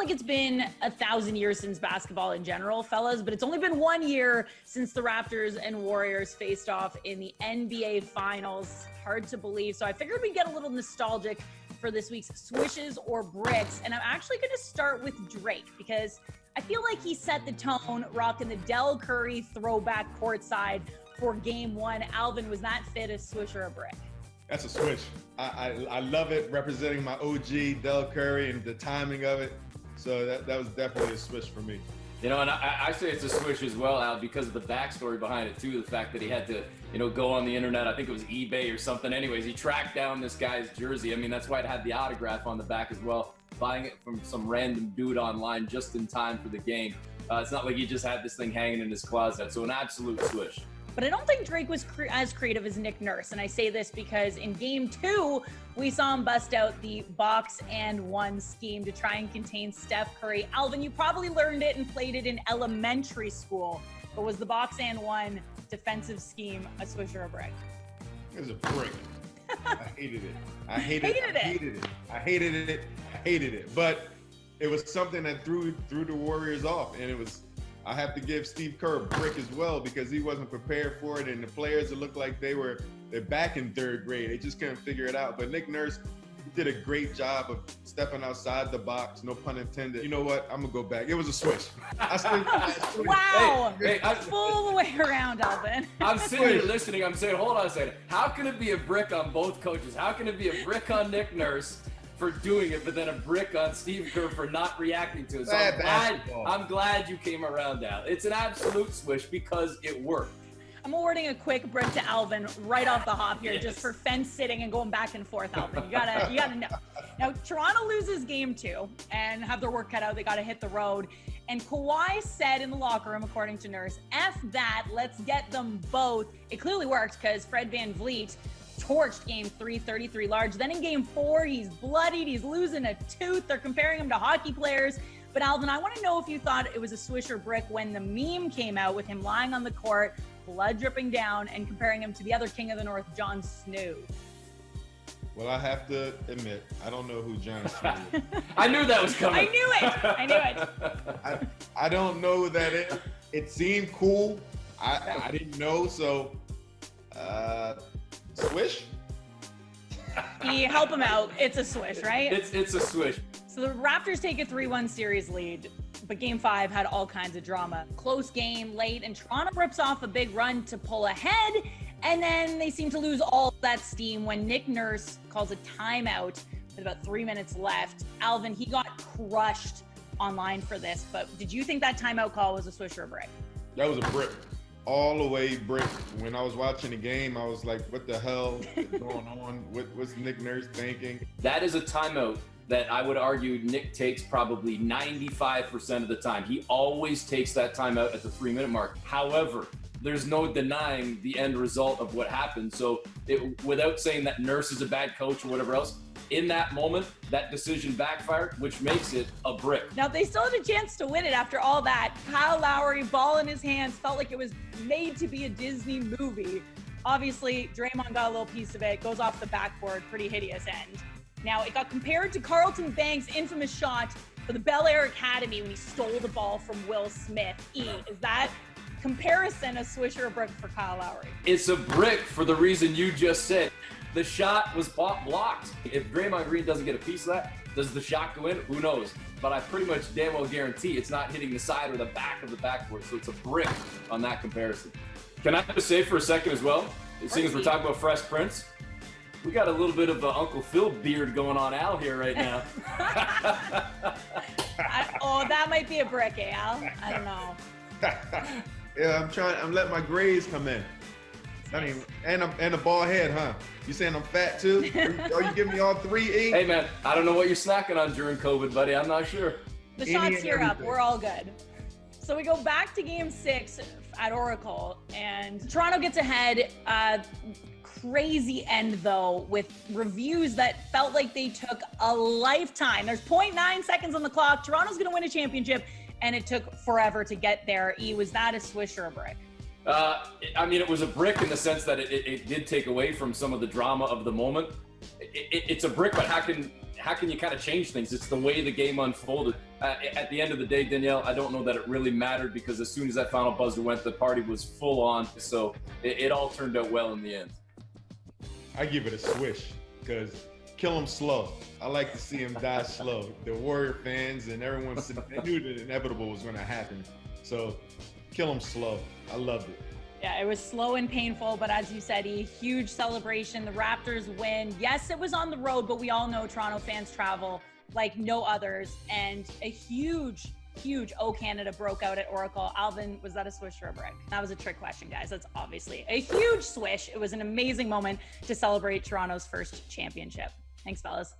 like it's been 1,000 years since basketball in general, fellas, but it's only been 1 year since the Raptors and Warriors faced off in the NBA Finals. Hard to believe. So I figured we'd get a little nostalgic for this week's Swishes or Bricks. And I'm actually going to start with Drake because I feel like he set the tone rocking the Dell Curry throwback courtside for game one. Alvin, was that fit a swish or a brick? That's a swish. I love it, representing my OG, Dell Curry, and the timing of it. So that was definitely a swish for me. You know, and I say it's a swish as well, Al, because of the backstory behind it, too. The fact that he had to, go on the internet. I think it was eBay or something. Anyways, he tracked down this guy's jersey. I mean, that's why it had the autograph on the back as well, buying it from some random dude online just in time for the game. It's not like he just had this thing hanging in his closet. So an absolute swish. But I don't think Drake was as creative as Nick Nurse. And I say this because in game two, we saw him bust out the box and one scheme to try and contain Steph Curry. Alvin, you probably learned it and played it in elementary school. But was the box and one defensive scheme a swish or a brick? It was a brick. I hated it. I hated it. But it was something that threw the Warriors off. And I have to give Steve Kerr a brick as well because he wasn't prepared for it, and the players, it looked like they're back in third grade. They just couldn't figure it out. But Nick Nurse did a great job of stepping outside the box, no pun intended. You know what? I'm gonna go back. It was a swish. Wow. Full the way around, Alvin. I'm sitting here listening. I'm saying, hold on a second. How can it be a brick on both coaches? How can it be a brick on Nick Nurse for doing it, but then a brick on Steve Kerr for not reacting to it? So I'm glad you came around, Al. It's an absolute swish because it worked. I'm awarding a quick brick to Alvin right off the hop here, just for fence sitting and going back and forth, Alvin. You gotta know. Now, Toronto loses game two and have their work cut out. They gotta hit the road. And Kawhi said in the locker room, according to Nurse, F that, let's get them both. It clearly worked because Fred VanVleet torched game three, 33 large. Then in game four, he's bloodied. He's losing a tooth. They're comparing him to hockey players. But Alvin, I want to know if you thought it was a swish or brick when the meme came out with him lying on the court, blood dripping down, and comparing him to the other king of the north, Jon Snow. Well, I have to admit, I don't know who Jon Snow is. I knew that was coming. I knew it. I don't know that it seemed cool. I didn't know, so swish? You help him out. It's a swish, right? It's a swish. So the Raptors take a 3-1 series lead, but game five had all kinds of drama. Close game, late, and Toronto rips off a big run to pull ahead, and then they seem to lose all that steam when Nick Nurse calls a timeout with about 3 minutes left. Alvin, he got crushed online for this, but did you think that timeout call was a swish or a brick? That was a brick. All the way brick. When I was watching the game, I was like, what the hell is going on? What's Nick Nurse thinking? That is a timeout that I would argue Nick takes probably 95% of the time. He always takes that timeout at the 3-minute mark. However, there's no denying the end result of what happened. So without saying that Nurse is a bad coach or whatever else, in that moment, that decision backfired, which makes it a brick. Now, they still had a chance to win it after all that. Kyle Lowry, ball in his hands, felt like it was made to be a Disney movie. Obviously, Draymond got a little piece of it, goes off the backboard, pretty hideous end. Now, it got compared to Carlton Banks' infamous shot for the Bel Air Academy when he stole the ball from Will Smith. Is that comparison a swish or a brick for Kyle Lowry? It's a brick for the reason you just said. The shot was blocked. If Draymond Green doesn't get a piece of that, does the shot go in? Who knows? But I pretty much damn well guarantee it's not hitting the side or the back of the backboard. So it's a brick on that comparison. Can I just say for a second as well, seeing as we're talking about Fresh Prince, we got a little bit of Uncle Phil beard going on Al here right now. That might be a brick, Al? I don't know. Yeah, I'm letting my grays come in. Nice. And a bald head, huh? You saying I'm fat too? Are you giving me all three, E? Hey man, I don't know what you're snacking on during COVID, buddy. I'm not sure. The shots here up. We're all good. So we go back to game 6 at Oracle, and Toronto gets ahead. Crazy end, though, with reviews that felt like they took a lifetime. There's 0.9 seconds on the clock. Toronto's going to win a championship, and it took forever to get there. Was that a swish or a brick? I mean, it was a brick in the sense that it did take away from some of the drama of the moment. It's a brick, but how can you kind of change things? It's the way the game unfolded. At the end of the day, Danielle, I don't know that it really mattered because as soon as that final buzzer went, the party was full on. So it all turned out well in the end. I give it a swish because kill him slow. I like to see him die slow. The Warrior fans and everyone they knew that inevitable was going to happen. So kill him slow. I loved it. Yeah, it was slow and painful, but as you said, a huge celebration. The Raptors win. Yes, it was on the road, but we all know Toronto fans travel like no others. And a huge O Canada broke out at Oracle. Alvin, was that a swish or a brick? That was a trick question, guys. That's obviously a huge swish. It was an amazing moment to celebrate Toronto's first championship. Thanks, fellas.